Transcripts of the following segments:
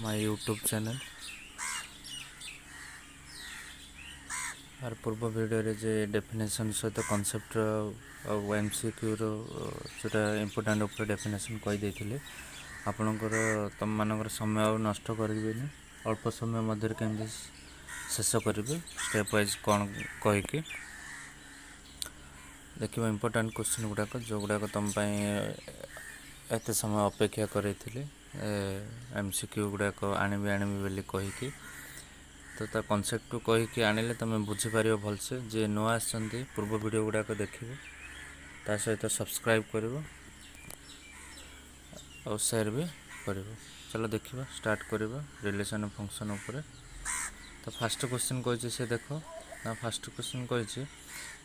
My YouTube channel. Are पूर्व video जे definition सहित concept MCQ जोटा इंपोर्टेंट उपर डेफिनेशन कहीदे आपणकर तुम मानकर समय आ नष्ट करें अल्प समय मध्य केमती शेष करेंगे स्टेप वाइज कौन कहीकि देखिए इंपोर्टेंट क्वेश्चन गुड़ाक जो गुड़ाक तुम एत समय अपेक्षा करें एमसीक्यू गुड़ाक आनबी बोली कहीकि तो कनसेप्ट कहीकि आनिले तुम बुझीपार भलसे जे न आसछन्ति पूर्व वीडियो गुड़ाक देखिए ता सहित सब्सक्राइब कर और शेयर भी कर। चलो देखिए स्टार्ट करवा रिलेशन फंक्शन उपर। तो फास्ट क्वेश्चन कही से देख ना फास्ट क्वेश्चन कही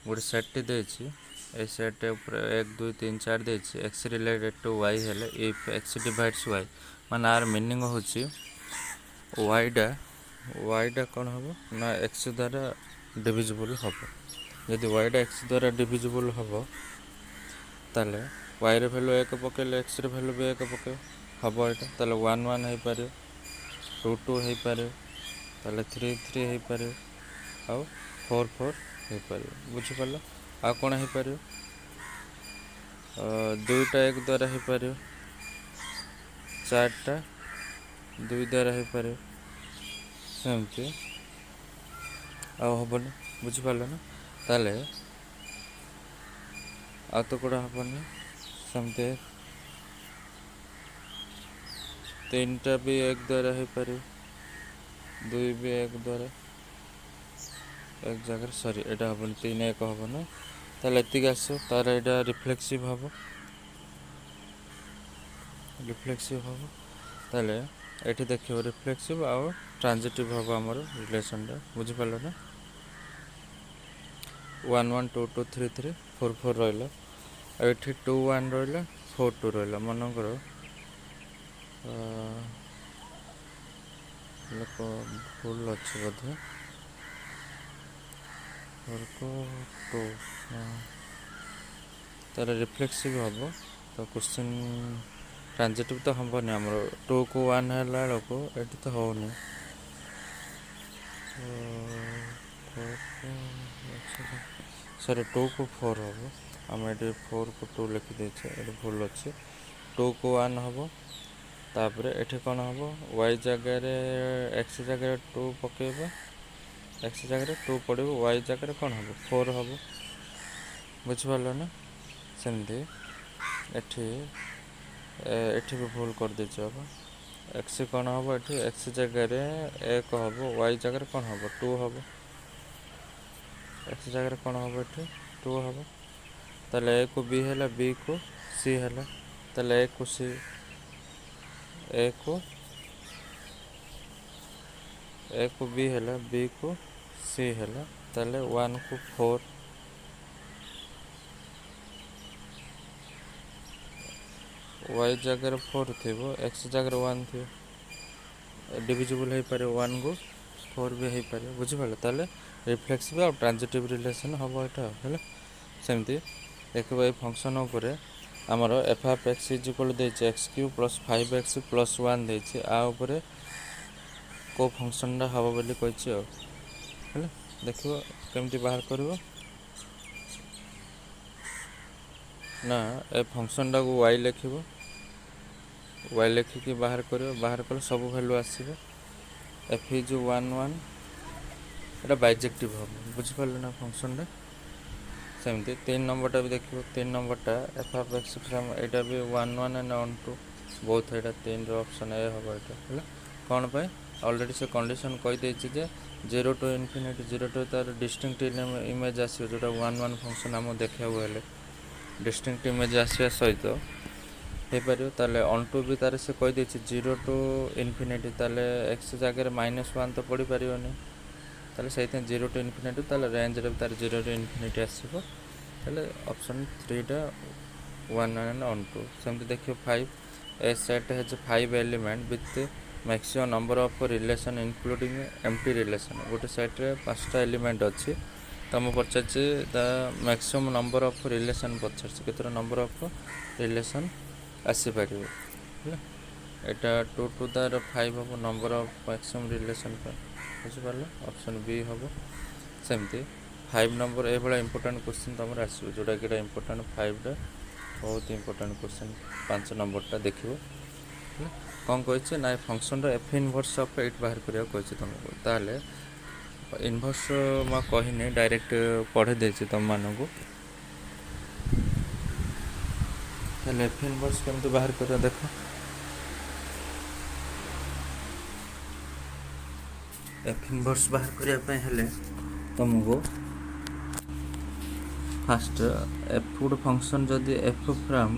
गोटे सेट देछि ए सेट ऊपर 1 2 3 4 देछि एक्स रिलेटेड टू वाई हेले इफ एक्स डिवाइड्स वाई माने आर मीनिंग होछि वाईटा कौन हम ना एक्स द्वारा डिविजिबल हम यदि वाईटा एक्स द्वारा डिविजिबल हम ताले वाई रे वैल्यू 1 पकेले एक्स रे वैल्यू भी 1 पके हम यहाँ ताले 1 1 हो पारे 2 2 हो पारे ताले 3 3 हो पारे आउ 4 4 हो पारे बुझिपार आ कौन हो पार दुईटा 1 द्वारा हो पार 4टा 2 द्वारा हो पार सेमती आबनी बुझिपार ना ताले आ तो कौड़ा हेनी सेमती 3टा भी 1 द्वारा हो पार 2 भी 1 द्वारा एक जगह सॉरी एटा हेनी 3 1 हम ना ताले एतिक आस तार यहाँ रिफ्लेक्सिव हम ताले ये देखिए रिफ्लेक्सिव आउ ट्रांजिटिव हम आमर रिलेशन बुझिपार ना 1 1 2 2 3 3 4 4 रहा ये 2 1 रहा 4 2 रहा मनकर लोक भूल अच्छे बोधे 4 को 2 तार रिफ्लेक्सिव हम तो क्वेश्चन ट्रांजिटिव तो हमनी आमर 2 को 1 है ये तो होनी सॉरी 2 को 4 हम आम ये 4 को 2 लिखिदे ये भूल अच्छे 2 को 1 हम तापर ये कौन हम वाई जगार एक्स जगह 2 पकेबा एक्स जगह 2 पड़े वाई जगह कौन हम 4 हम बुझिपार ना सेमती एठी भी भूल कर दीजिए अब एक्स कौन हम ये एक्स जगह 1 हम वाई जगह कौन हम 2 हम एक्स जगह कौन हम ये 2 हम ताले ए को बी है बी को सी है ताले ए को सी ए को बी है बी को सी है ताले 1 को 4 वाई जगह 4 थी एक्स जगह 1 थी डिविजिबल हो पारे 1 को 4 भी हो पारे बुझिपार ताले रिफ्लेक्सिव और ट्रांजिटिव रिलेशन हम यहाँ सेमती देखो ये फंक्शन उपर आमर F of X is equal देछि X cube plus 5x plus 1 देछि आ उपरे को फंक्शन हम बोली कही देखो केमती बाहर करबो ना ए फंक्शन टा को y लिखिबो y लिखिकी बाहर कर सब वैल्यू आसो एफ इज 1 1 एटा बाइजेक्टिव हम बुझिपार ना फंक्शन टा सेमती 3 नंबरटा भी देखिए 3 नंबरटा एफ ऑफ एक्स फ्रॉम एटा भी 1 1 एंड 1 2 बहुत एटा 3 रो ऑप्शन ए हम एटा कौन पे ऑलरेडी से कंडीशन कही देछि जे 0 टू इनफिनिटी 0 टू तार डिस्टिंक्ट इमेज आसो जोटा 1 1 फंक्शन हम देखा हुआ डिस्टिंक्ट इमेज आसा सहित हो पार ताले ऑन टू भी तार से कही देछि 0 टू इनफिनिटी ताले एक्स जगह -1 तो पड़ी पारिबनी ताले सहित 0 टू इनफिनिटी ताले रेंज रे तार 0 टू इनफिनिटी आसीबो ताले ऑप्शन 3 टा 1 1 ऑन टू सेमती देखियो 5 A set has 5 element with maximum number of relation including empty relation गोटे सेट रे 5टा एलिमेंट अच्छी तुम पचार the maximum number of relation पचार केतर नंबर ऑफ रिलेशन आसीपर এটা 2 to the 5 হব নম্বর অফ ম্যাক্সিমম রিলেসন ପାଇଁ ବୁଝିପାରିଲ ଅପସନ୍ ବି ହବ। ସେମିତି 5 ନମ୍ବର ଏଇଭଳିଆ ଇମ୍ପୋର୍ଟାଣ୍ଟ କ୍ୱେଶ୍ଚିନ୍ ତୁମର ଆସିବ ଯେଉଁଟାକି ଏଇଟା ଇମ୍ପୋର୍ଟାଣ୍ଟ 5ଟା ବହୁତ ଇମ୍ପୋର୍ଟାଣ୍ଟ କ୍ୱେଶ୍ଚିନ୍ 5 ନମ୍ବରଟା ଦେଖିବ ହେଲା। କ'ଣ କହିଛି ନା ଏ ଫଙ୍କସନ୍ର ଏଫ୍ ଇନଭର୍ସ ଅଫ୍ 8 ବାହାର କରିବାକୁ କହିଛି ତୁମକୁ। ତାହେଲେ ଇନଭର୍ସ ମୁଁ କହିନି ଡାଇରେକ୍ଟ ପଢ଼େଇ ଦେଇଛି ତୁମମାନଙ୍କୁ। ତାହେଲେ ଏଫ୍ ଇନଭର୍ସ କେମିତି ବାହାର କରିବା ଦେଖ। ଏଫ୍ ଇନଭର୍ସ ବାହାର କରିବା ପାଇଁ ହେଲେ ତୁମକୁ ଫାଷ୍ଟ ଏଫ୍ ଗୋଟେ ଫଙ୍କସନ୍ ଯଦି ଏଫ୍ ଫ୍ରମ୍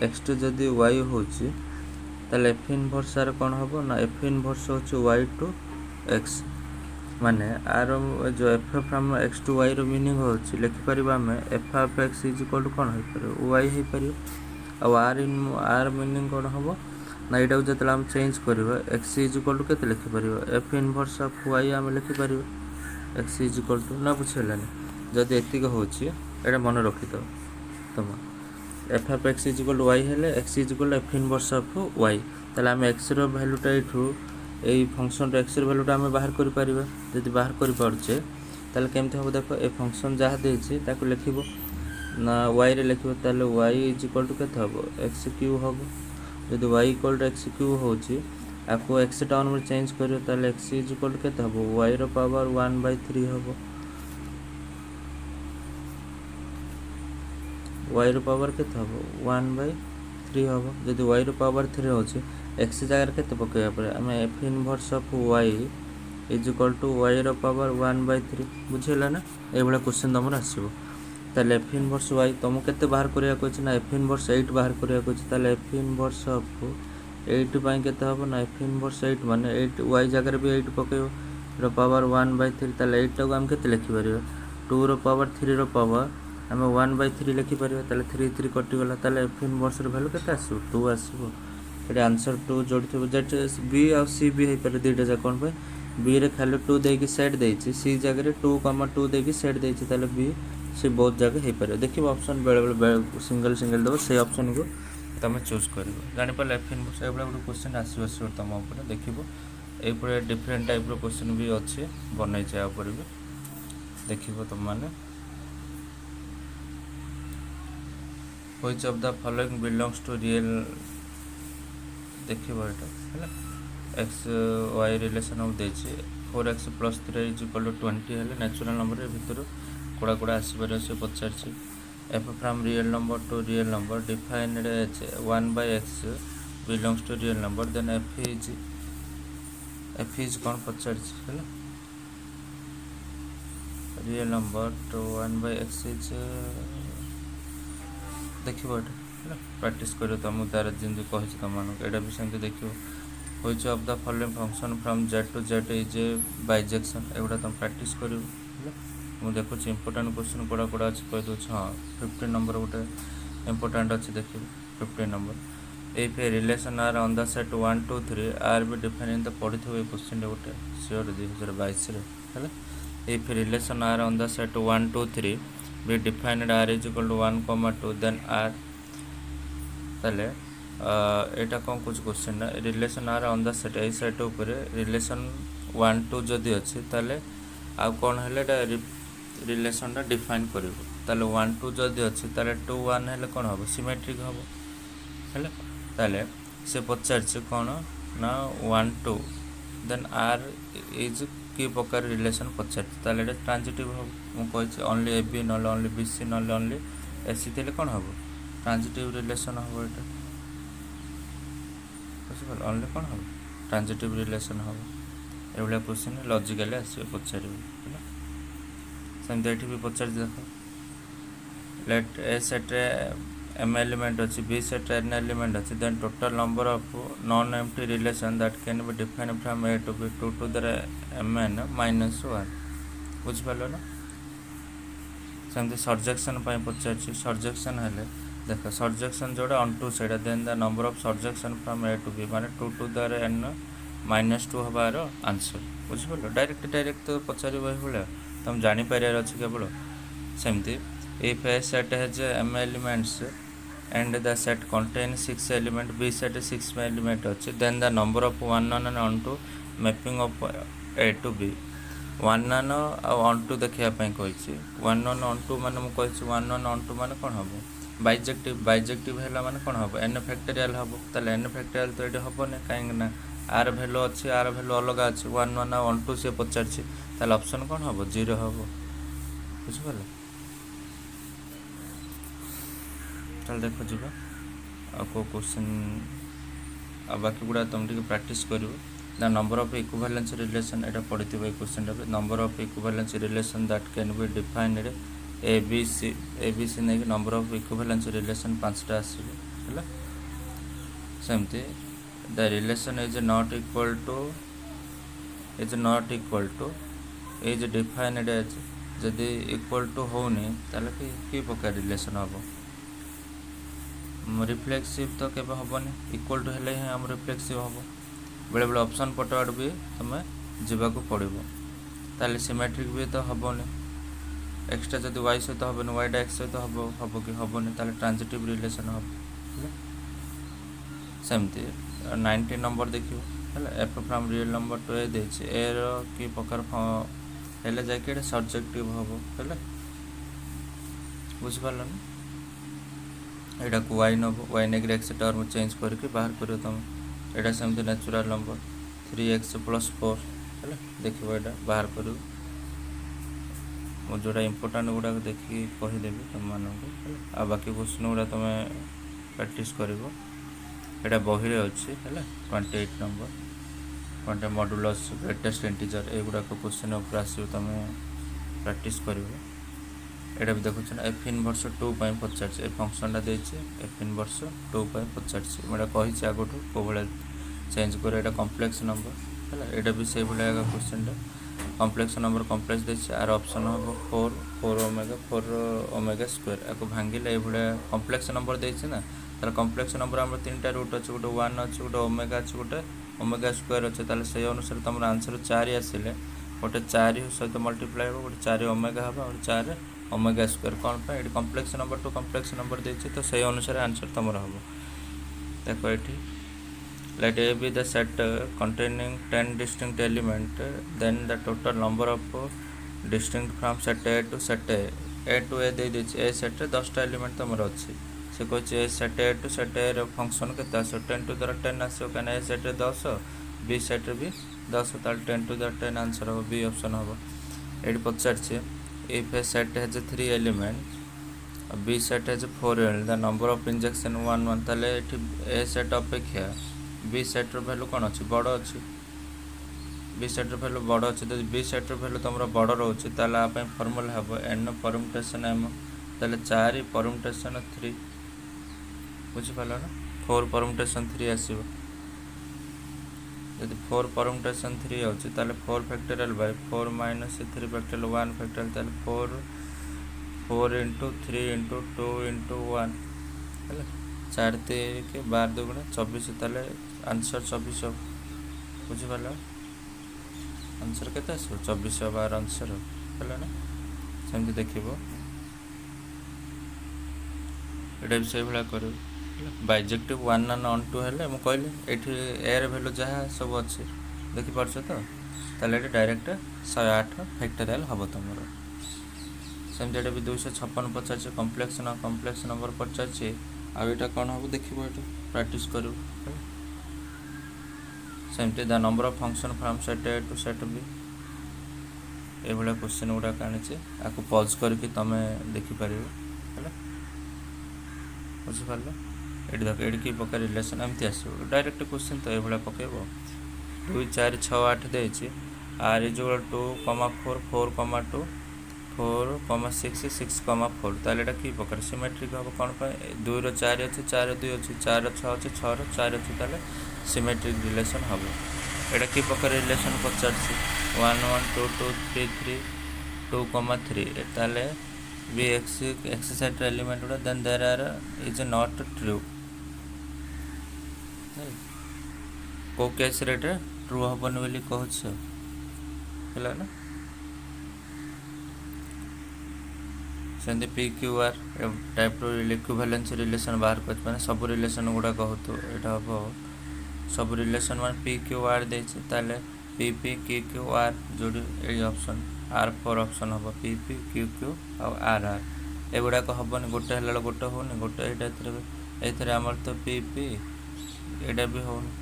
ଏକ୍ସ ଟୁ ଯଦି ୱାଇ ହେଉଛି ତାହେଲେ ଏଫ୍ ଇନଭର୍ସ ଆର କ'ଣ ହେବ ନା ଏଫ୍ ଇନଭର୍ସ ହେଉଛି ୱାଇ ଟୁ ଏକ୍ସ। ମାନେ ଆର ଯେଉଁ ଏଫ୍ ଫ୍ରମ୍ ଏକ୍ସ ଟୁ ୱାଇର ମିନିଂ ହେଉଛି ଲେଖିପାରିବା ଆମେ F of X is equal to କ'ଣ ହେଇପାରିବ ୱାଇ ହେଇପାରିବ। ଆଉ ଆର ମିନିଂ କ'ଣ ହେବ ନା ଏଇଟାକୁ ଯେତେବେଳେ ଆମେ ଚେଞ୍ଜ କରିବା ଏକ୍ସ ଇଜ୍ ଇକ୍ୱାଲ୍ ଟୁ କେତେ ଲେଖିପାରିବ ଏଫ୍ ଇନଭର୍ସ ଅଫ୍ ୱାଇ ଆମେ ଲେଖିପାରିବା ଏକ୍ସ ଇଜ୍ ଇକ୍ୱାଲ୍ ଟୁ ନା ବୁଝିହେଲାନି। ଯଦି ଏତିକି ହେଉଛି ଏଇଟା ମନେ ରଖିଥାଅ ତୁମ F of X is equal to Y ହେଲେ X is equal to F inverse of Y. ତାହେଲେ ଆମେ ଏକ୍ସର ଭ୍ୟାଲୁଟା ଏଇଠୁ ଏଇ ଫଙ୍କସନ୍ର ଏକ୍ସର ଭ୍ୟାଲୁଟା ଆମେ ବାହାର କରିପାରିବା। ଯଦି ବାହାର କରିପାରୁଛେ ତାହେଲେ କେମିତି ହେବ ଦେଖ ଏ ଫଙ୍କସନ୍ ଯାହା ଦେଇଛି ତାକୁ ଲେଖିବ ନା ୱାଇରେ ଲେଖିବ। ତାହେଲେ ୱାଇ ଇଜ୍ ଇକ୍ୱାଲ୍ ଟୁ କେତେ ହେବ ଏକ୍ସ କ୍ୟୁ ହେବ। ଯଦି Y equal to X Q ହେଉଛି ଆକୁ ଏକ୍ସ ଟର୍ମରେ ଚେଞ୍ଜ କରିବ ତାହେଲେ ଏକ୍ସ ଇଜ୍ ଇକ୍ୱାଲ୍ ଟୁ କେତେ ହେବ ୱାଇର ପାୱାର 1/3 ହେବ। ୱାଇର ପାୱାର କେତେ ହେବ 1/3 ହେବ। ଯଦି ୱାଇର ପାୱାର 3 ହେଉଛି ଏକ୍ସ ଜାଗାରେ କେତେ ପକାଇବା ପରେ ଆମେ F inverse of Y is equal to ୱାଇର ପାୱାର 1/3 ବୁଝିହେଲା ନା। ଏଇଭଳିଆ କ୍ୱେଶ୍ଚିନ୍ ତୁମର ଆସିବ। ତାହେଲେ ଏଫ୍ ଇନଭର୍ସ ୱାଇ ତୁମକୁ କେତେ ବାହାର କରିବାକୁ ଅଛି ନା ଏଫ୍ ଇନଭର୍ସ 8 ବାହାର କରିବାକୁ ଅଛି। ତାହେଲେ ଏଫ୍ ଇନଭର୍ସ ଅଫ୍ 8 ପାଇଁ କେତେ ହେବ ନା ଏଫ୍ ଇନଭର୍ସ 8 ମାନେ 8 ୱାଇ ଜାଗାରେ ବି 8 ପକାଇବ ଏର ପାୱାର 1/3। ତାହେଲେ 8ଟାକୁ ଆମେ କେତେ ଲେଖିପାରିବା 2ର ପାୱାର 3ର ପାୱାର ଆମେ 1/3 ଲେଖିପାରିବା। ତାହେଲେ 3 3 କଟିଗଲା। ତାହେଲେ ଏଫ୍ ଇନଭର୍ସର ଭ୍ୟାଲୁ କେତେ ଆସିବ 2 ଆସିବ। ଏଠି ଆନ୍ସର୍ 2 ଯୋଡ଼ିଥିବ ଯେଠି ବି ଆଉ ସି ବି ହେଇପାରେ ଦୁଇଟା ଯାକ। କ'ଣ ପାଇଁ ବିରେ ଖାଲି 2 ଦେଇକି ସେଟ୍ ଦେଇଛି ସି ଜାଗାରେ 2,2 ଦେଇକି ସେଟ୍ ଦେଇଛି ତାହେଲେ ବି ସେ ବହୁତ ଜାଗା ହେଇପାରିବ। ଦେଖିବ ଅପସନ୍ ବେଳେବେଳେ ସିଙ୍ଗଲ୍ ଦେବ ସେଇ ଅପସନ୍କୁ ତୁମେ ଚୁଜ୍ କରିବ। ଜାଣିପାରିଲେ ଏଫ୍ ଇନଭର୍ସ ଏଇଭଳିଆ ଗୋଟେ କ୍ୱେଶ୍ଚିନ୍ ଆସିବ ତୁମ ଉପରେ ଦେଖିବ। ଏଇପରି ଡିଫରେଣ୍ଟ ଟାଇପ୍ର କ୍ୱେଶ୍ଚିନ୍ ବି ଅଛି ବନେଇଛି ଆ ଉପରେ ବି ଦେଖିବ ତୁମମାନେ। Which of the following belongs to real ଦେଖିବ ଏଇଟା ହେଲା। ଏକ୍ସ ୱାଇ ରିଲେସନ୍ ଦେଇଛି 4x + 3 ଇଜ୍ ଇକ୍ୱାଲ୍ ଟୁ 20 ହେଲେ ନ୍ୟାଚୁରାଲ୍ ନମ୍ବର ଭିତରୁ କୋଡ଼ା ଆସିପାରିବ ସେ ପଚାରିଛି। F from real number to real number defined as 1/x belongs to real number then F is କ'ଣ ପଚାରିଛି ହେଲା। Real number two 1/x is ଦେଖିବ ଏଇଟା ହେଲା ପ୍ରାକ୍ଟିସ୍ କରିବ ତୁମକୁ ତାର ଯେମିତି କହିଛି ତୁମମାନଙ୍କୁ ଏଇଟା ବି ସେମିତି ଦେଖିବ। Which of the following function from z to z is a bijection ଏଗୁଡ଼ା ତୁମେ ପ୍ରାକ୍ଟିସ୍ କରିବ ହେଲା। ମୁଁ ଦେଖୁଛି ଇମ୍ପୋର୍ଟାଣ୍ଟ କ୍ୱେଶ୍ଚିନ୍ କୋଡ଼ା ଅଛି କହିଦେଉଛି। ହଁ 15 ନମ୍ବର ଗୋଟେ ଇମ୍ପୋର୍ଟାଣ୍ଟ ଅଛି ଦେଖିବ 15 number. If a relation are on the set 1 2 3 are be defined ପଢ଼ିଥିବ ଏଇ କ୍ୱେଶ୍ଚିନ୍ଟା ଗୋଟେ ସିଓର 2022ରେ ହେଲା। If a relation are on the set 1 2 3 be defined r is equal to 1, 2 then r ତାହେଲେ ଏଇଟା କ'ଣ କହୁଛି କ୍ୱେଶ୍ଚିନ୍ ନା relation R on the set ଏଇ set ଉପରେ ରିଲେସନ୍ 1 2 ଯଦି ଅଛି ତାହେଲେ ଆଉ କ'ଣ ହେଲେ ଏଇଟା ରିଲେସନ୍ଟା ଡିଫାଇନ୍ କରିବ। ତାହେଲେ 1 2 ଯଦି ଅଛି ତାହେଲେ 2 1 ହେଲେ କ'ଣ ହେବ ସିମେଟ୍ରିକ୍ ହେବ ହେଲା। ତାହେଲେ ସେ ପଚାରିଛି କ'ଣ ନା 1 2 ଦେନ୍ ଆର୍ ଇଜ୍ କି ପ୍ରକାର ରିଲେସନ୍ ପଚାରିଛି ତାହେଲେ ଏଇଟା ଟ୍ରାନ୍ଜିଟିଭ୍ ହେବ। ମୁଁ କହିଛି ଅନଲି ଏ ବି ନହେଲେ ଅନଲି ବି ସି ନହେଲେ ଅନଲି ଏ ସି ଥିଲେ କ'ଣ ହେବ ଟ୍ରାନ୍ଜିଟିଭ୍ ରିଲେସନ୍ ହେବ ଏଇଟା ବୁଝିପାରିଲ। ଅନଲି କ'ଣ ହେବ ଟ୍ରାନ୍ଜିଟିଭ୍ ରିଲେସନ୍ ହେବ। ଏଭଳିଆ କ୍ୱେଶ୍ଚିନ୍ ଲଜିକାଲି ଆସିବ ପଚାରିବ ହେଲା। ସେମିତି ଏଠି ବି ପଚାରିଛି ଦେଖ ଲେଟ୍ ଏ ସେଟ୍ରେ m ଏଲିମେଣ୍ଟ ଅଛି ବି ସେଟ୍ରେ n ଏଲିମେଣ୍ଟ ଅଛି then total number of non empty relation that can be define from a to b 2 to the mn -1 ବୁଝିପାରିଲ ନା। ସେମିତି ସର୍ଜେକ୍ସନ୍ ପାଇଁ ପଚାରିଛି। ସର୍ଜେକ୍ସନ୍ ହେଲେ ଦେଖ ସର୍ଜେକ୍ସନ୍ ଯେଉଁଟା ଅନ୍ ଟୁ ସେଇଟା then the number of surjection from a to b ମାନେ 2 to the n -2 ହେବାର ଆନ୍ସର୍ ବୁଝିପାରିଲ। ଡାଇରେକ୍ଟ ତ ପଚାରିବ ଏଇଭଳିଆ ତୁମେ ଜାଣିପାରିବାର ଅଛି କେବଳ। ସେମିତି if a set has m elements and the set contains 6 element, B set 6 element ଅଛି, then the number of 1 1 and on to mapping of A to B. 1 1 ଆଉ on to ଦେଖିବା ପାଇଁ କହିଛି। 1 1 on to ମାନେ ମୁଁ କହିଛି 1 1 on to ମାନେ କ'ଣ ହେବ, ବାଇଜେକ୍ଟିଭ ହେଲା ମାନେ କ'ଣ ହେବ, n ଫ୍ୟାକ୍ଟୋରିଆଲ ହେବ। ତାହେଲେ n ଫ୍ୟାକ୍ଟୋରିଆଲ ତ ଏଠି ହେବନି, କାହିଁକି ନା ଆର ଭ୍ୟାଲୁ ଅଛି, ଆର ଭ୍ୟାଲୁ ଅଲଗା ଅଛି। 1 1 ଆଉ on to ସିଏ ପଚାରିଛି, ତାହେଲେ ଅପସନ୍ କ'ଣ ହେବ, 0 ହେବ। ବୁଝିପାରିଲେ? ତାହେଲେ ଦେଖ ଯିବା ଆଉ କେଉଁ କ୍ୱେଶ୍ଚିନ୍, ଆଉ ବାକି ଗୁଡ଼ା ତୁମେ ଟିକେ ପ୍ରାକ୍ଟିସ୍ କରିବ। The number of equivalence relation, ଏଇଟା ପଢ଼ିଥିବ ଏଇ କ୍ୱେଶ୍ଚିନ୍ଟା। Number of equivalence relation that can be defined A B C ନେଇକି ନମ୍ବର ଅଫ୍ ଇକ୍ୱିଭାଲେନ୍ସ ରିଲେସନ୍ 5ଟା ଆସିବ ହେଲା। ସେମିତି the relation is not equal to is defined as, ଯଦି ଇକ୍ୱାଲ୍ ଟୁ ହେଉନି ତାହେଲେ କି ପ୍ରକାର ରିଲେସନ୍ ହେବ। ରିଫ୍ଲେକ୍ସିଭ୍ ତ କେବେ ହେବନି, ଇକ୍ୱାଲ୍ ଟୁ ହେଲେ ହିଁ ଆମ ରିଫ୍ଲେକ୍ସିଭ୍ ହେବ। ବେଳେବେଳେ ଅପସନ୍ ପଟ ଆଡ଼ୁ ବି ତୁମେ ଯିବାକୁ ପଡ଼ିବ। ତାହେଲେ ସିମେଟ୍ରିକ୍ ବି ତ ହେବନି, ଏକ୍ସଟା ଯଦି ୱାଇ ସହିତ ହେବନି, ୱାଇଟା ଏକ୍ସ ସହିତ ହେବ କି ହେବନି, ତାହେଲେ ଟ୍ରାନ୍ଜିଟିଭ୍ ରିଲେସନ୍ ହେବ ହେଲା। ସେମିତି 19 ନମ୍ବର ଦେଖିବ ହେଲା। F from real number to A ଦେଇଛି, ଏର କି ପ୍ରକାର ହେଲେ ଯାଇକି ଏଇଟା ସବଜେକ୍ଟିଭ୍ ହେବ ହେଲା। ବୁଝିପାରିଲ ନା? ଏଇଟାକୁ ୱାଇ ନେବ, ୱାଇ ନେଇକି ଏକ୍ସ ଟର୍ମ ଚେଞ୍ଜ କରିକି ବାହାର କରିବ ତୁମେ। ଏଇଟା ସେମିତି ନ୍ୟାଚୁରାଲ୍ ନମ୍ବର 3x + 4 ହେଲା। ଦେଖିବ ଏଇଟା ବାହାର କରିବ। ମୁଁ ଯେଉଁଟା ଇମ୍ପୋର୍ଟାଣ୍ଟ ଗୁଡ଼ାକ ଦେଖିକି କହିଦେବି ତୁମମାନଙ୍କୁ ହେଲା। ଆଉ ବାକି କ୍ୱେଶ୍ଚିନ୍ ଗୁଡ଼ା ତୁମେ ପ୍ରାକ୍ଟିସ୍ କରିବ। ଏଇଟା ବହିରେ ଅଛି ହେଲା। 28 ନମ୍ବର ମଡୁଲସ୍, ଗ୍ରେଟେଷ୍ଟ ଇଣ୍ଟିଜର, ଏଗୁଡ଼ାକ କ୍ୱେଶ୍ଚିନ୍ ଉପରେ ଆସିବ, ତୁମେ ପ୍ରାକ୍ଟିସ୍ କରିବ। ଏଇଟା ବି ଦେଖୁଛ ନା, ଏଫ୍ ଇନଭର୍ସ 2 ପାଇଁ ପଚାରିଛି। ଏ ଫଙ୍କସନ୍ଟା ଦେଇଛି, ଏଫ୍ ଇନଭର୍ସ 2 ପାଇଁ ପଚାରିଛି। ମୁଁ ଏଇଟା କହିଛି ଆଗଠୁ କେଉଁ ଭଳିଆ ଚେଞ୍ଜ କରେ। ଏଇଟା କମ୍ପ୍ଲେକ୍ସ ନମ୍ବର ହେଲା। ଏଇଟା ବି ସେଇଭଳିଆ କ୍ୱେଶ୍ଚିନ୍ଟା କମ୍ପ୍ଲେକ୍ସ ନମ୍ବର କମ୍ପ୍ଲେକ୍ସ ଦେଇଛି। ଆର ଅପସନ୍ ହେବ 4 ଓମେଗା ସ୍କୋୟାର। ଆକୁ ଭାଙ୍ଗିଲେ ଏଇଭଳିଆ କମ୍ପ୍ଲେକ୍ସ ନମ୍ବର ଦେଇଛି ନା, ତାହେଲେ କମ୍ପ୍ଲେକ୍ସ ନମ୍ବର ଆମର 3ଟା ରୁଟ୍ ଅଛି, ଗୋଟେ 1 ଅଛି, ଗୋଟେ ଓମେଗା ଅଛି, ଗୋଟେ ଓମେଗା ସ୍କୋୟାର ଅଛି। ତାହେଲେ ସେଇ ଅନୁସାରେ ତୁମର ଆନ୍ସର 4 ଆସିଲେ ଗୋଟେ 4 ସହିତ ମଲ୍ଟିପ୍ଲାଏ ହେବ, ଗୋଟେ 4 ଓମେଗା ହେବ, ଗୋଟେ 4 ଓମେଗା ସ୍କୋୟାର। କ'ଣ ପାଇଁ? ଏଠି complex number to complex number ଦେଇଛି, ତ ସେଇ ଅନୁସାରେ ଆନ୍ସର ତୁମର ହେବ। ଦେଖ ଏଠି let A be the set containing 10 distinct element, then the total number of distinct from set A to set A to A ଦେଇ ଦେଇଛି। ଏ ସେଟ୍ରେ 10ଟା ଏଲିମେଣ୍ଟ ତୁମର ଅଛି। ସେ କହିଛି a set A to set A ର ଫଙ୍କସନ୍ କେତେ ଆସିବ, 10 ଟୁ ଦ 10 ଆସିବ, କାହିଁକିନା ଏ ସେଟ୍ରେ 10, ବି ସେଟ୍ରେ ବି 10, ତାହେଲେ 10 ଟୁ ଦ 10 ଆନ୍ସର ହେବ, ବି ଅପସନ୍ ହେବ। ଏଠି ପଚାରିଛି if a set has 3 elements, B set has 4 elements, the number of injection 1 1, ତାହେଲେ ଏଠି ଏ ସେଟ୍ ଅପେକ୍ଷା ବି ସେଟ୍ର ଭ୍ୟାଲୁ କ'ଣ ଅଛି, ବଡ଼ ଅଛି। ବି ସେଟ୍ର ଭ୍ୟାଲୁ ବଡ଼ ଅଛି। ଯଦି ବି ସେଟ୍ର ଭ୍ୟାଲୁ ତୁମର ବଡ଼ ରହୁଛି, ତାହେଲେ ଆ ପାଇଁ ଫର୍ମୁଲା ହେବ n ପରମୁଟେସନ୍ m, ତାହେଲେ 4 ପରମୁଟେସନ୍ 3। ବୁଝିପାରିଲ ନା? 4 ପରମୁଟେସନ୍ 3 ଆସିବ। ଯଦି 4 ପରମୁଟେସନ୍ 3 ହେଉଛି, ତାହେଲେ 4 ଫ୍ୟାକ୍ଟୋରିଆଲ୍ ବାଇ 4 ମାଇନସ୍ 3 ଫ୍ୟାକ୍ଟୋରିଆଲ୍ 1 ଫ୍ୟାକ୍ଟୋରିଆଲ୍, ତାହେଲେ 4 ଇଣ୍ଟୁ 3 ଇଣ୍ଟୁ 2 ଇଣ୍ଟୁ 1 ହେଲା। 4 3 12 2 24, ତାହେଲେ ଆନ୍ସର 24 ହେବ। ବୁଝିପାରିଲ? ଆନ୍ସର କେତେ ଆସିବ, 24 ହେବ ଆର ଆନ୍ସର ହେଲା ନା। ସେମିତି ଦେଖିବ, ଏଇଟା ବି ସେଇଭଳିଆ କରିବ ହେଲା। ବାଇଜେକ୍ଟିଭ 1 1 on 2 ହେଲେ ମୁଁ କହିଲି ଏଠି ଏର ଭ୍ୟାଲୁ ଯାହା ସବୁ ଅଛି ଦେଖିପାରୁଛ ତ, ତାହେଲେ ଏଠି ଡାଇରେକ୍ଟ 108 ଫ୍ୟାକ୍ଟୋରିଆଲ୍ ହେବ ତୁମର। ସେମିତି ଏଇଟା ବି 256 ପଚାରିଛି, କମ୍ପ୍ଲେକ୍ସ ନମ୍ବର ପଚାରିଛି। ଆଉ ଏଇଟା କ'ଣ ହେବ ଦେଖିବ, ଏଠି ପ୍ରାକ୍ଟିସ୍ କରିବ ହେଲା। ସେମିତି the number of function from set A to set B, ଏଇଭଳିଆ କ୍ୱେଶ୍ଚିନ୍ ଗୁଡ଼ାକ ଆଣିଛି। ଆକୁ ପଜ୍ କରିକି ତୁମେ ଦେଖିପାରିବ ହେଲା। ବୁଝିପାରିଲ? ଏଠି ଦେଖ, ଏଠି କି ପ୍ରକାର ରିଲେସନ୍ ଏମିତି ଆସିବ, ଡାଇରେକ୍ଟ କ୍ୱେଶ୍ଚିନ୍ ତ ଏଇଭଳିଆ ପକାଇବ। 2 4 6 8 ଦେଇଛି, r = 2, 4 4, 2 4, 6 6, 4, ତାହେଲେ ଏଇଟା କି ପ୍ରକାର ସିମେଟ୍ରିକ୍ ହେବ। କ'ଣ ପାଇଁ? 2ର 4 ଅଛି, 4ର 2 ଅଛି, 4ର 6 ଅଛି, 6ର 4 ଅଛି, ତାହେଲେ ସିମେଟ୍ରିକ୍ ରିଲେସନ୍ ହେବ। ଏଇଟା କି ପ୍ରକାର ରିଲେସନ୍ ପଚାରିଛି, 1 1 2 2 3 3 2, 3, ତାହେଲେ ବି ଏକ୍ସ ସେଟ୍ର ଏଲିମେଣ୍ଟ ଗୁଡ଼ା, then there are is not true. କେଉଁ କେସ୍ରେ ଏଇଟା ଟ୍ରୁ ହେବନି ବୋଲି କହୁଛ ହେଲା ନା। सेमती P Q R type equivalence relation बाहर कर माने सब रिलेशन गुड़ा कहतु यहाँ हम सब रिलेशन मान पी क्यू आर देती ताले P P Q Q R जो ये ऑप्शन आर फोर ऑप्शन हम P P Q Q R R एगुड़ाक हेनी गोटे है गोटे होनी गोटे ये आमर तो पी पी यहाँ भी होनी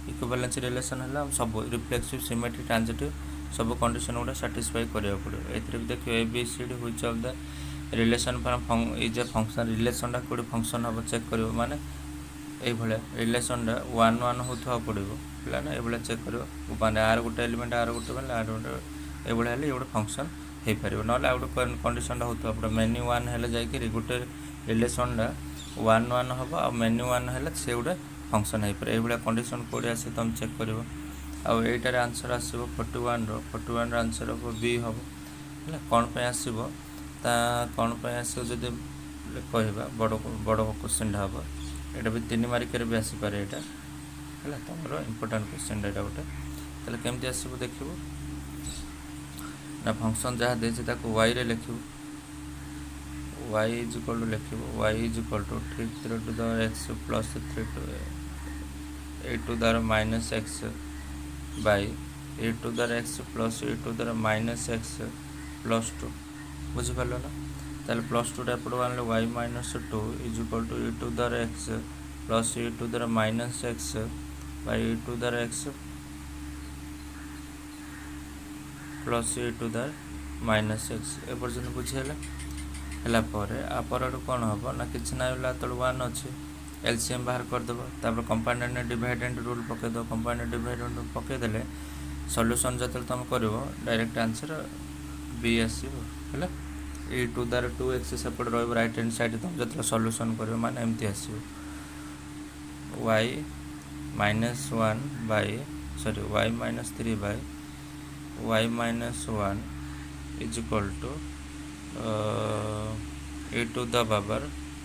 इक्विवेलेंस रिलेशन है सब रिफ्लेक्सिव सिमेट्रिक ट्रांजिटिव सब कंडीशन गुड़ा साटिस्फाई करा पड़ो ये देखिए A B C D which of the relation from is a function रिलेशनटा कौटी फंक्शन हम चेक कर माने ये रिलेशनटा वन वन होता पड़ो है ना ये चेक कर माने आर गोटे एलिमेंट आर गोटे मैंने आर गोटे ये गोटे फंक्शन हो पार ना आ गोटे कंडीशनटा होता पड़ो मेन्यू वन है जाकि गोटे रिलेशनटा वन वन हम आ मेन्यू वन है से गोटे फंक्शन हो पाए ये कंडीशन कौटी आसे तुम चेक कर आईटार आंसर आसो 41 आंसर हम बी हम है कौन पे आसो कौन पे आसो जब कह बड़ बड़ क्वेश्चन हम यहाँ भी 3 मार्कर भी आसीपे यहाँ है तुम इम्पोर्टाट क्वेश्चन यहाँ गोटे तेल केमती आसो देखो ना फंक्शन जहाँ देती वाई रे लिखू y इज इक्वल टू लिख y is equal to 3 to the x plus 3 to A to the minus x by a to the x plus a to the minus x plus 2 बुझिपार ना ताल plus 2 एपट आने y minus 2 is equal to A to the x plus a to the minus x by a to the x plus a to the minus x ए पर्यटन बुझीगला है कौन हम ना कि ना तब 1 अच्छे एलसीएम बाहर करदेव तापर कंपाउंड डिवाइडेंट रूल पकईद कंपाउंड डिवाइडेंट रूल पकईदे सॉल्यूशन जो तुम कर डायरेक्ट आंसर बी आसो है ए टू दार 2x सेपट रईट हैंड साइड तुम जो सॉल्यूशन कर माने एमती आसो y minus 1 by sorry y minus 3 by y minus 1 is equal to A to the power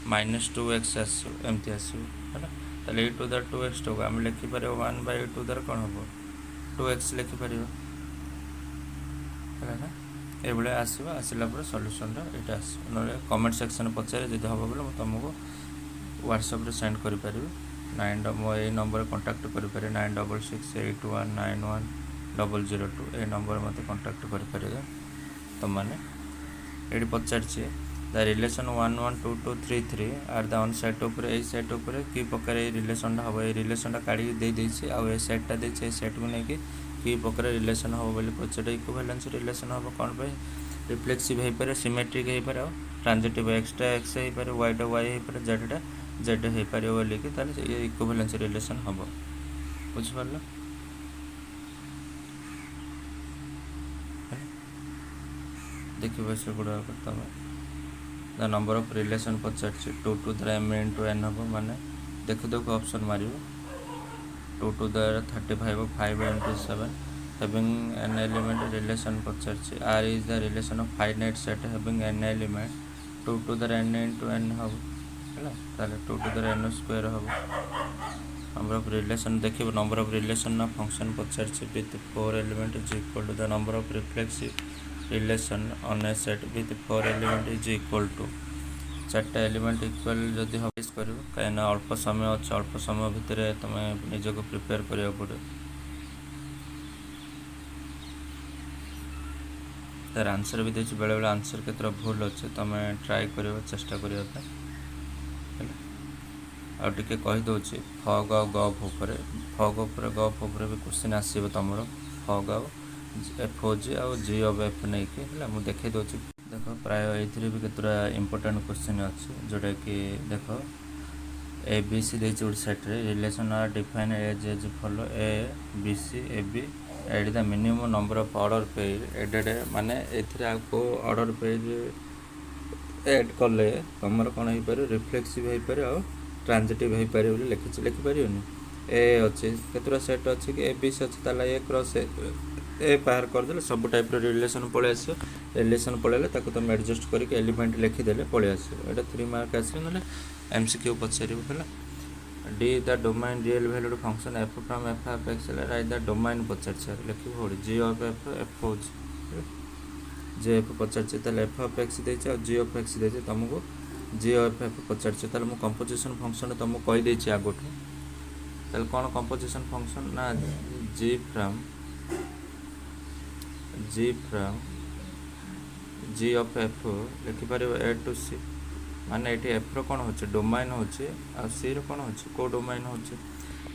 minus 2x आसो एमती आसो है ताले ए टू द 2x टू आम लिखिपर 1 बाई ए टू दर कौन हम 2x लिखिपर है ना ये आसो आसला सॉल्यूशनटा ये आसो ना कमेंट सेक्शन पचारे जब हम बोले तुमको व्हाट्सएप सेंड करें 9 मो ये नंबर कंटाक्ट करें 9668919002 ये नंबर मत कंटाक्ट करें तुम मैंने ये पचार the relation 1 1 2 2 3 3 are the on set उपर ए सेट उपर कि प्रकार ये रिलेशनटा हम ये रिलेशनटा काढ़ी दे आउ सेटा दे सेट को लेकिन कि प्रकार रिलेशन हम बोली पचार इक्विवेलेंस रिलेशन हम कौन पे रिफ्लेक्सिव हो पाए सिमेट्रिक हो पाए ट्रांजिटिव एक्सटा एक्स हो पाए वाईटा वाई हो पाए जेडटा जेड हो पार बोलिकी ये इक्विवेलेंस रिलेशन हम बुझिपार देखिए से गुड़ाक तुम द नंबर ऑफ रिलेशन पचार 2 to the m into n हम माने देखो देखो ऑप्शन मार 2 to the 35 5 into 7 having n element relation पचार r is the relation of finite set having n element 2 to the n into n हम है ताले 2 टू द n स्क्वायर हम नंबर ऑफ रिलेशन देखिए नंबर ऑफ रिलेशन ना function पचार with 4 element is equal to the number of reflexive relation on a set with 4 element is equal to 4टा element equal जदि हम कर कहीं अल्प समय अच्छे अल्प समय भितर तुम निजक प्रिपेयर करा पड़े तार आंसर भी देखिए बेले बेले आंसर केतर भूल अच्छे तुम ट्राए कर चेष्टा करने आगे कहीदे फग आ गफ उपर फग उपर गफ उपर भी क्वेश्चन आसो तुम फग आ एफ ओ जी आउ जी ऑफ एफ नहीं कि मुझे देखे दूसरी देख प्राय ये भी केतरा इंपोर्टेंट क्वेश्चन अच्छे जोटा कि देख ए बी सी दे गोटे सेट रे relation are define as follow A B C A B at the minimum number of order pairs added माने को ऑर्डर पेज एड कले तुम कौन हो पार रिफ्लेक्सिव हो पारे आ ट्रांजिटिव हो पारे लिखी लिखिपर ए अच्छे केतरा सेट अच्छे कि ए बी सी अच्छे ताला ए क्रॉस ए बाहर करदे सब टाइप रिलेशन पलि आस रिलेशन पलैले तुम एडजस्ट करके एलिमेंट लिखिदे पलि आस ये 3 मार्क आसे ना MCQ पचार है D the domain real valued function F from F F X right the domain पचार लिख G of F F G F पचार एफ अफ एक्स देचे जी अफ एक्स देचे तुमको जी एफ एफ पचार मुझे कंपोजिशन फंक्शन तुमको कहीदे आगठ कौन composition function ना G from G of F लिखिपर ए टू सी माने ये एफ्र कौन हो डोमाइन हो सी कौन हो कौ डोमाइन हो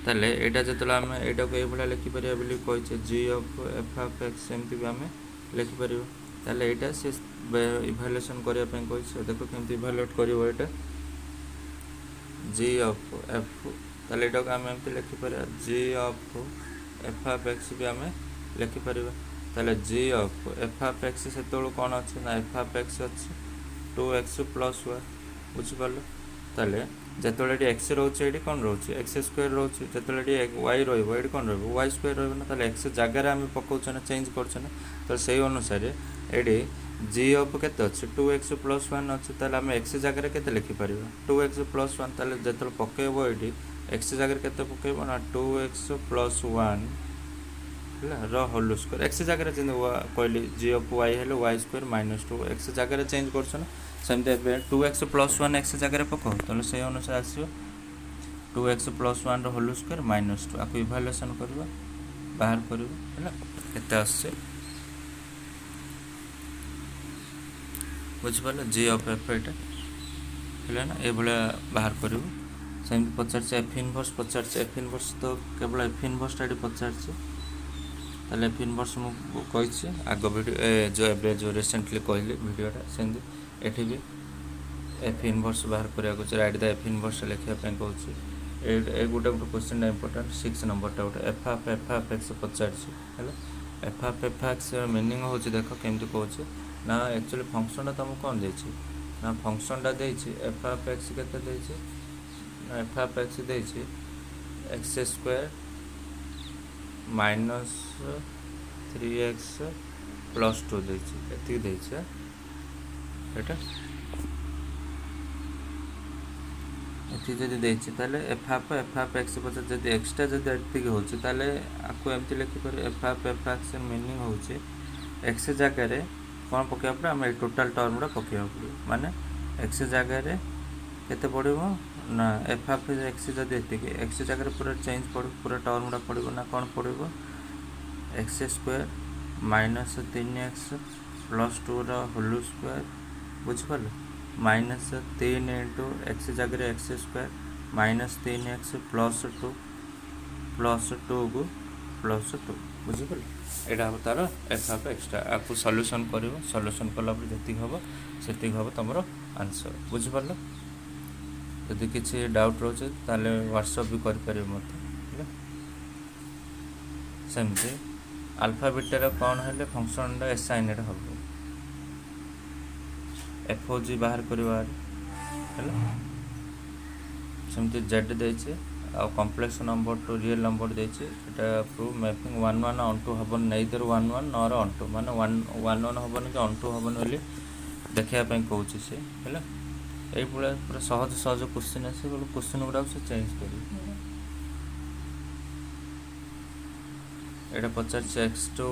ताले एटा जो आम यहाँ को ये लिखिपर कहे जी अफ एफ अफ एक्स एमती भी आम लिखिपर ताले यहाँ से इभालुएसन करने कही देख केमती इभालुएट कर जी अफ एफ ताले यहाँ को आम एमती लिखिपर जी अफ एफ अफ एक्स भी आम लिखिपर ताले जी अफ एफ अफ एक्स से कौन अच्छे ना एफ अफ एक्स अच्छे 2x प्लस वा बुझिपाल ताले जिते एक्स रोचे ये कौन रोचे एक्स स्क्वायर रोचे जिते वाई रही कौन रही स्क्वायर रहा ताले एक्स जगार आम पकाचे ना चेंज करछे ना तो से अनुसार ये जी अफ के 2x प्लस 1 अच्छे ताले आम एक्स जगार के लिखिपर 2x प्लस 1 ताले जो पकेब ये एक्स जगार के पकेब ना 2x plus 1 whole square X जगह कहली जी अफ वाई हेल्ले वाई स्क्वायर माइनस 2 एक्स जगह चेंज कर सेमती 2x प्लस 1 एक्स जगह पकाओ तो से अनुसार आसो 2x plus 1 whole square minus 2 आपको इभालुएसन कर बाहर करते आसे बुझिपाल जी अफ एफ है ना ये बाहर कर सेमती पचार एफ इनवर्स पचार एफ इनवर्स तो केवल एफ इनवर्स ये पचार ताले एफ इनवर्स मुझे आग वीडियो जो रिसेंटली कहली वीडियोटा सेमती एठी भी एफ इनवर्स बाहर करा राइट द एफ इनवर्स लिखापी कहूँ ये गोटे गोटे क्वेश्चन इंपोर्टेंट 6 नंबरटा गोटे F of x Pachar F x meaning हो देख केमती कहूँ ना एक्चुअली फंक्शनटा तुमको कौन देछि ना फंक्शनटा देछि एफ अफ एक्स केते देछि ना एफ अफ एक्स देछि X square minus 3x plus 2 देती देटा ये जब देती एफ अफ एक्स पचार जब एक्सटा जब एतिक होले आपको एमती लिखिपर एफ अफ एक्स मीनिंग हो एक्स जगार कौन पकेबा आम टोटाल टर्मटा पकेबा पड़ो माने एक्स जगार केते पड़ो ना एफ अफ एक्स जब एतिक एक्स जगह पूरा चेंज पड़ो पूरा टर्मटा पड़ो ना कौन पड़ो X square minus 3x plus 2 whole square बुझिपाल माइनस 3 इंटू एक्स जगह X square minus 3x plus 2 को प्लस 2 बुझिपाल यहाँ हम तार एफ अफ एक्सटा आपको सल्यूशन कर सल्यूशन कलापर जी हम से हम तुम आंसर बुझिपाल यदि किसी डाउट रोचे ताले व्हाट्सएप भी कर मत सेमती अल्फा बीटा कौन है फंक्शन एसाइनेड हम एफ ओ जी बाहर कर सेमती जेड देचे आ complex number to real number देचे प्रूफ मैपिंग 1 1 ऑन टू हम नईदर 1 1 नर ऑन टू माने 1 1 हम कि ऑन टू हम बोली देखापी कौन से है ये पूरा सहज सहज क्वेश्चन आसे क्वेश्चन गुड़ा से चेंज कर यहाँ पचार एक्स टू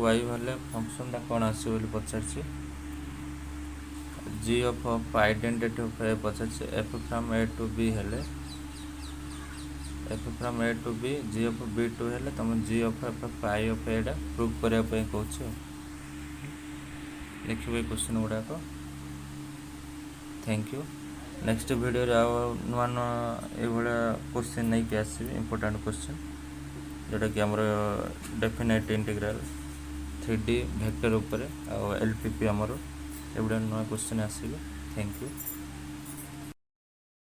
वाई वाले फंक्शन कौन आसो पचार G of identity of A पचार F from A to B हेले F from A to B G of B to हेले तुम G of F I of एटा प्रूव करने कहूँ लिखे क्वेश्चन गुड़ाक थैंक यू नेक्स्ट वीडियो नुआ नुआ ये क्वेश्चन नहीं कि आसबि इंपोर्टेंट क्वेश्चन जोटा कि आमर डेफिनेट इंटीग्रल 3D वेक्टर उपर एलपीपी आमर एगुड़ा नुआ क्वेश्चन आसबि थैंक यू।